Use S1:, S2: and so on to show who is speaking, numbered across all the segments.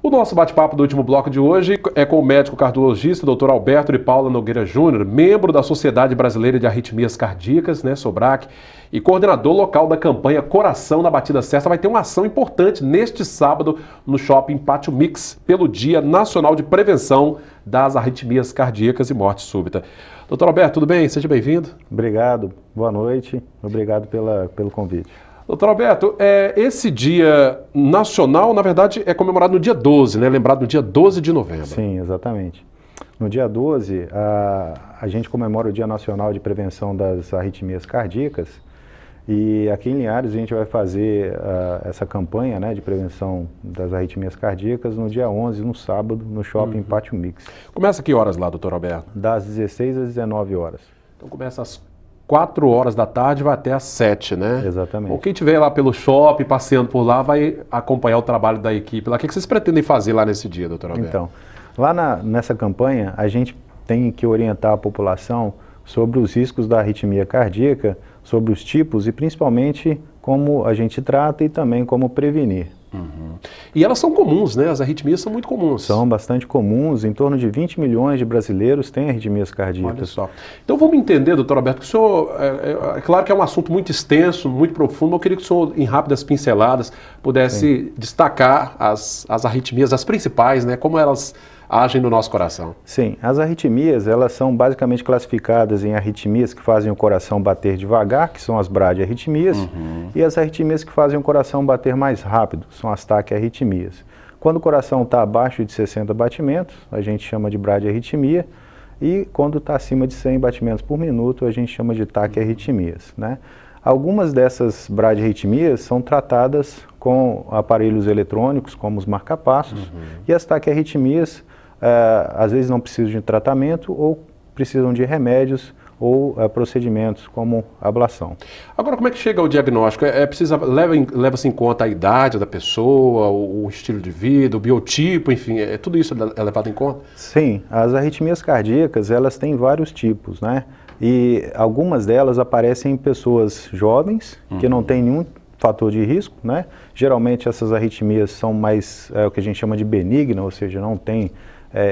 S1: O nosso bate-papo do último bloco de hoje é com o médico cardiologista Dr. Alberto de Paula Nogueira Júnior, membro da Sociedade Brasileira de Arritmias Cardíacas, SOBRAC, e coordenador local da campanha Coração na Batida Certa. Vai ter uma ação importante neste sábado no Shopping Pátio Mix, pelo Dia Nacional de Prevenção das Arritmias Cardíacas e Morte Súbita. Dr. Alberto, tudo bem? Seja bem-vindo.
S2: Obrigado, boa noite, obrigado pelo convite.
S1: Doutor Alberto, esse dia nacional, na verdade, é comemorado no dia 12, né? Lembrado no dia 12 de novembro.
S2: Sim, exatamente. No dia 12, a gente comemora o Dia Nacional de Prevenção das Arritmias Cardíacas e aqui em Linhares a gente vai fazer essa campanha, né, de prevenção das arritmias cardíacas no dia 11, no sábado, no Shopping Pátio Mix.
S1: Começa que horas lá, doutor Alberto?
S2: Das 16 às 19 horas.
S1: Então começa às 4 horas da tarde, vai até às 7, né?
S2: Exatamente.
S1: Ou quem estiver lá pelo shopping, passeando por lá, vai acompanhar o trabalho da equipe lá. O que vocês pretendem fazer lá nesse dia, doutor Alberto?
S2: Então, lá nessa campanha, a gente tem que orientar a população sobre os riscos da arritmia cardíaca, sobre os tipos e principalmente como a gente trata e também como prevenir.
S1: E elas são comuns, né? As arritmias são muito comuns.
S2: São bastante comuns, em torno de 20 milhões de brasileiros têm arritmias cardíacas.
S1: Olha só. Então vamos entender, doutor Alberto, que o senhor, é claro que é um assunto muito extenso, muito profundo, mas eu queria que o senhor, em rápidas pinceladas, pudesse destacar as arritmias, as principais, né? Como elas agem no nosso coração.
S2: Sim, as arritmias, elas são basicamente classificadas em arritmias que fazem o coração bater devagar, que são as bradiarritmias, e as arritmias que fazem o coração bater mais rápido, são as taquiarritmias. Quando o coração está abaixo de 60 batimentos, a gente chama de bradiarritmia, e quando está acima de 100 batimentos por minuto, a gente chama de taquiarritmias, né? Algumas dessas bradiarritmias são tratadas com aparelhos eletrônicos, como os marcapassos, e as taquiarritmias às vezes não precisam de tratamento ou precisam de remédios ou procedimentos como ablação.
S1: Agora, como é que chega ao diagnóstico? Leva-se em conta a idade da pessoa, o estilo de vida, o biotipo, enfim, tudo isso é levado em conta?
S2: Sim, as arritmias cardíacas, elas têm vários tipos, né? E algumas delas aparecem em pessoas jovens, que não têm nenhum fator de risco, né? Geralmente essas arritmias são mais, o que a gente chama de benigna, ou seja, não tem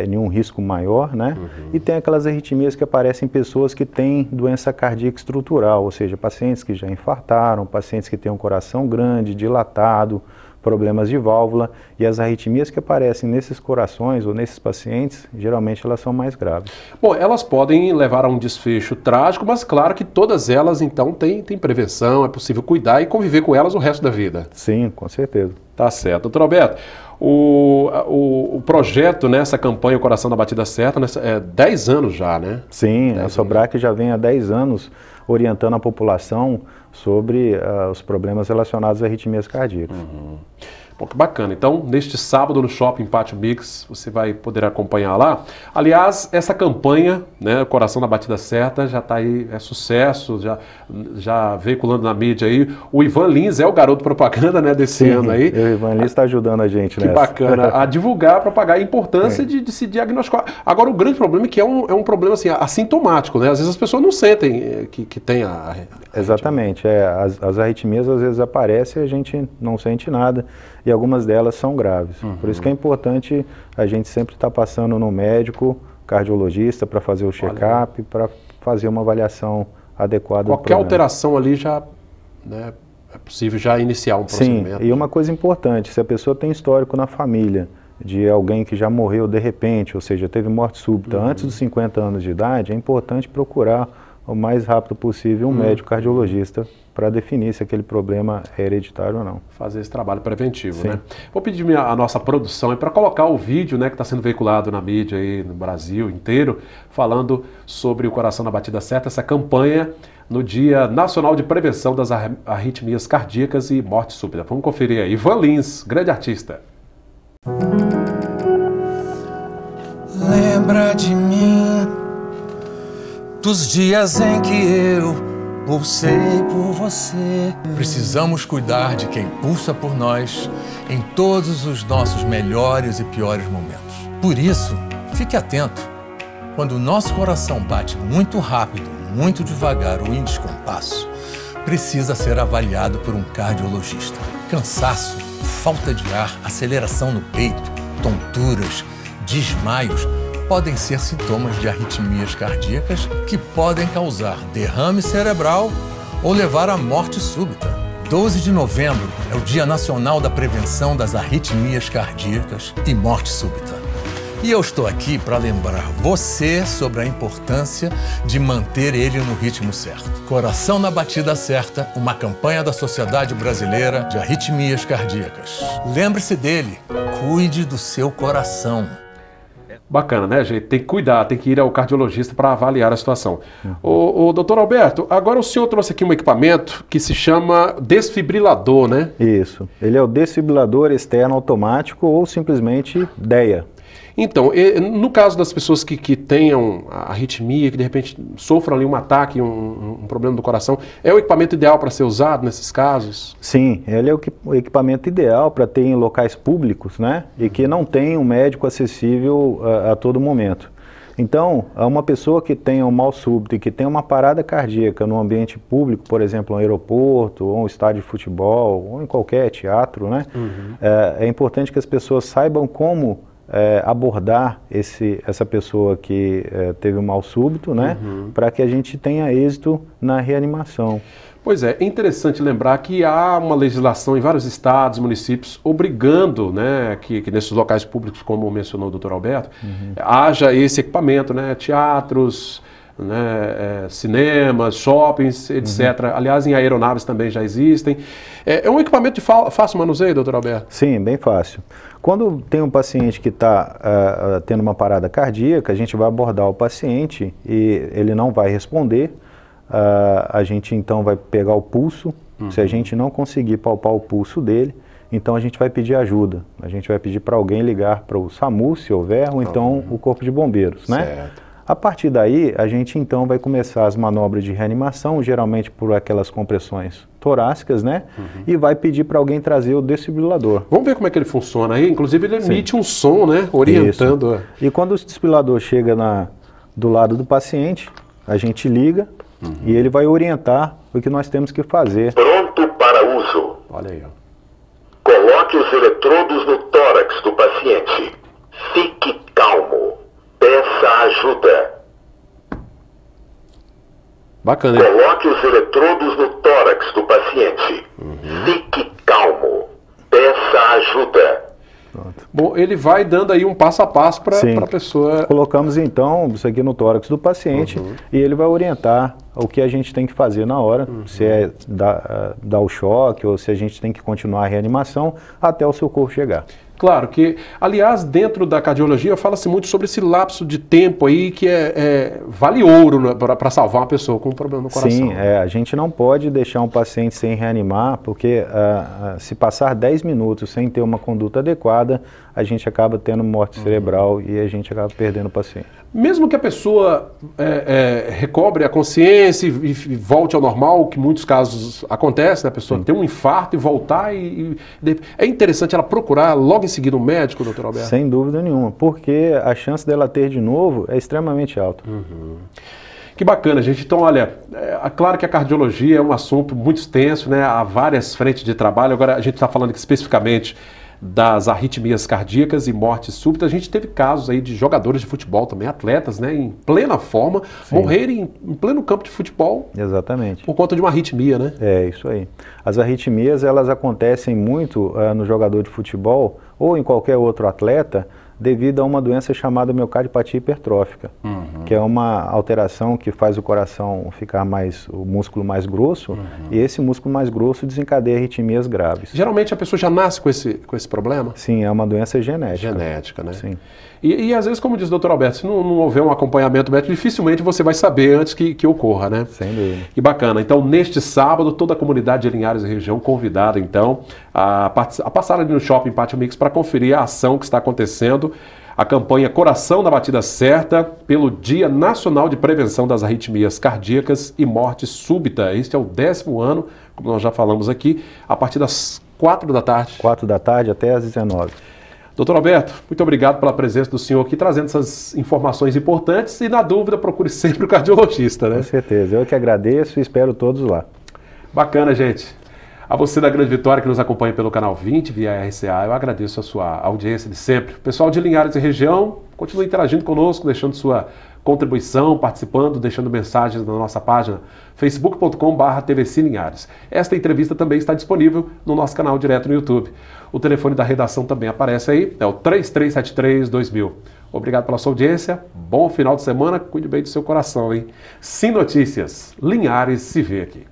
S2: nenhum risco maior, né? E tem aquelas arritmias que aparecem em pessoas que têm doença cardíaca estrutural, ou seja, pacientes que já infartaram, pacientes que têm um coração grande, dilatado, problemas de válvula, e as arritmias que aparecem nesses corações ou nesses pacientes, geralmente elas são mais graves.
S1: Bom, elas podem levar a um desfecho trágico, mas claro que todas elas então têm prevenção, é possível cuidar e conviver com elas o resto da vida.
S2: Sim, com certeza.
S1: Tá certo. Doutor Alberto, o projeto, né, essa campanha O Coração da Batida Certa, é 10 anos já, né?
S2: Sim, a SOBRAC já vem há 10 anos orientando a população sobre os problemas relacionados às arritmias cardíacas.
S1: Pô, que bacana. Então, neste sábado no Shopping Pátio Mix, você vai poder acompanhar lá. Aliás, essa campanha, né, Coração da Batida Certa, já está aí, é sucesso, já veiculando na mídia aí. O Ivan Lins é o garoto propaganda, né, desse ano aí.
S2: O Ivan Lins está ajudando a gente nessa.
S1: Que bacana. A divulgar, propagar a importância de se diagnosticar. Agora, o grande problema é que é um problema assim, assintomático, né? Às vezes as pessoas não sentem que tem a
S2: Exatamente. As arritmias às vezes aparecem e a gente não sente nada. E algumas delas são graves. Por isso que é importante a gente sempre estar passando no médico, cardiologista, para fazer o check-up, para fazer uma avaliação adequada.
S1: Qualquer alteração ali já, né, é possível já iniciar um procedimento.
S2: Sim, e uma coisa importante, se a pessoa tem histórico na família de alguém que já morreu de repente, ou seja, teve morte súbita antes dos 50 anos de idade, é importante procurar o mais rápido possível um médico cardiologista para definir se aquele problema é hereditário ou não.
S1: Fazer esse trabalho preventivo, né? Vou pedir a nossa produção para colocar o vídeo, né, que está sendo veiculado na mídia aí no Brasil inteiro, falando sobre o Coração na Batida Certa, essa campanha no Dia Nacional de Prevenção das Arritmias Cardíacas e Morte Súbita. Vamos conferir aí. Ivan Lins, grande artista.
S3: Lembra de mim, dos dias em que eu pulsei por você.
S4: Precisamos cuidar de quem pulsa por nós em todos os nossos melhores e piores momentos. Por isso, fique atento. Quando o nosso coração bate muito rápido, muito devagar ou em descompasso, precisa ser avaliado por um cardiologista. Cansaço, falta de ar, aceleração no peito, tonturas, desmaios, podem ser sintomas de arritmias cardíacas que podem causar derrame cerebral ou levar à morte súbita. 12 de novembro é o Dia Nacional da Prevenção das Arritmias Cardíacas e Morte Súbita. E eu estou aqui para lembrar você sobre a importância de manter ele no ritmo certo. Coração na batida certa, uma campanha da Sociedade Brasileira de Arritmias Cardíacas. Lembre-se dele, cuide do seu coração.
S1: Bacana, né, gente? Tem que cuidar, tem que ir ao cardiologista para avaliar a situação. O doutor Alberto, agora o senhor trouxe aqui um equipamento que se chama desfibrilador, né?
S2: Isso. Ele é o desfibrilador externo automático ou simplesmente DEA.
S1: Então, no caso das pessoas que tenham arritmia, que de repente sofram ali um ataque, um problema do coração, é o equipamento ideal para ser usado nesses casos?
S2: Sim, ele é o equipamento ideal para ter em locais públicos, né? E que não tem um médico acessível a todo momento. Então, uma pessoa que tenha um mal súbito e que tenha uma parada cardíaca no ambiente público, por exemplo, um aeroporto, ou um estádio de futebol, ou em qualquer teatro, né? É importante que as pessoas saibam como abordar essa pessoa que teve um mal súbito, né? Para que a gente tenha êxito na reanimação.
S1: Pois é interessante lembrar que há uma legislação em vários estados, municípios, obrigando, né, que nesses locais públicos, como mencionou o doutor Alberto, haja esse equipamento, né, teatros, né, cinemas, shoppings, etc. Aliás, em aeronaves também já existem. É um equipamento de fácil manuseio, doutor Alberto?
S2: Sim, bem fácil. Quando tem um paciente que está tendo uma parada cardíaca, a gente vai abordar o paciente e ele não vai responder. A gente então vai pegar o pulso. Se a gente não conseguir palpar o pulso dele, então a gente vai pedir ajuda. A gente vai pedir para alguém ligar para o SAMU, se houver, ou então o Corpo de Bombeiros, né?
S1: Certo.
S2: A partir daí, a gente então vai começar as manobras de reanimação, geralmente por aquelas compressões torácicas, né? E vai pedir para alguém trazer o desfibrilador.
S1: Vamos ver como é que ele funciona aí. Inclusive ele emite um som, né? Orientando.
S2: Isso. E quando o desfibrilador chega do lado do paciente, a gente liga e ele vai orientar o que nós temos que fazer.
S5: Pronto para uso.
S1: Olha aí, ó.
S5: Coloque os eletrodos no tórax do paciente. Fique calmo. Peça ajuda.
S1: Bacana.
S5: Coloque os eletrodos no tórax do paciente. Fique calmo. Peça ajuda.
S2: Pronto.
S1: Bom, ele vai dando aí um passo a passo para a pessoa...
S2: Colocamos então isso aqui no tórax do paciente e ele vai orientar o que a gente tem que fazer na hora, se é dar o choque ou se a gente tem que continuar a reanimação até o socorro chegar.
S1: Claro que, aliás, dentro da cardiologia fala-se muito sobre esse lapso de tempo aí que vale ouro, né, para salvar uma pessoa com um problema no coração.
S2: Sim, a gente não pode deixar um paciente sem reanimar, porque se passar 10 minutos sem ter uma conduta adequada, a gente acaba tendo morte cerebral e a gente acaba perdendo o paciente.
S1: Mesmo que a pessoa recobre a consciência e volte ao normal, que em muitos casos acontece, né? A pessoa ter um infarto e voltar é interessante ela procurar logo em seguida um médico, doutor Alberto?
S2: Sem dúvida nenhuma, porque a chance dela ter de novo é extremamente alta.
S1: Que bacana, gente. Então, olha, claro que a cardiologia é um assunto muito extenso, né? Há várias frentes de trabalho. Agora, a gente está falando aqui especificamente das arritmias cardíacas e mortes súbitas. A gente teve casos aí de jogadores de futebol também, atletas, né, em plena forma, morrerem em pleno campo de futebol.
S2: Exatamente.
S1: Por conta de uma arritmia, né?
S2: É, isso aí. As arritmias, elas acontecem muito no jogador de futebol ou em qualquer outro atleta devido a uma doença chamada miocardiopatia hipertrófica, que é uma alteração que faz o coração ficar o músculo mais grosso, e esse músculo mais grosso desencadeia arritmias graves.
S1: Geralmente a pessoa já nasce com esse problema?
S2: Sim, é uma doença genética.
S1: Genética, né?
S2: Sim.
S1: E às vezes, como diz o doutor Alberto, se não houver um acompanhamento médico, dificilmente você vai saber antes que ocorra, né?
S2: Sem dúvida.
S1: Que bacana. Então, neste sábado, toda a comunidade de Linhares e região convidada, então, a passar ali no Shopping Pátio Mix para conferir a ação que está acontecendo, a campanha Coração na Batida Certa, pelo Dia Nacional de Prevenção das Arritmias Cardíacas e Morte Súbita. Este é o 10º ano, como nós já falamos aqui, a partir das 4 da tarde.
S2: 4 da tarde até às 19.
S1: Doutor Alberto, muito obrigado pela presença do senhor aqui, trazendo essas informações importantes e, na dúvida, procure sempre o cardiologista, né?
S2: Com certeza. Eu que agradeço e espero todos lá.
S1: Bacana, gente. A você da Grande Vitória que nos acompanha pelo canal 20 via RCA, eu agradeço a sua audiência de sempre. Pessoal de Linhares e região, continue interagindo conosco, deixando sua contribuição, participando, deixando mensagens na nossa página facebook.com/TVC Linhares. Esta entrevista também está disponível no nosso canal direto no YouTube. O telefone da redação também aparece aí, é o 3373-2000. Obrigado pela sua audiência, bom final de semana, cuide bem do seu coração, hein? Sim Notícias, Linhares se vê aqui.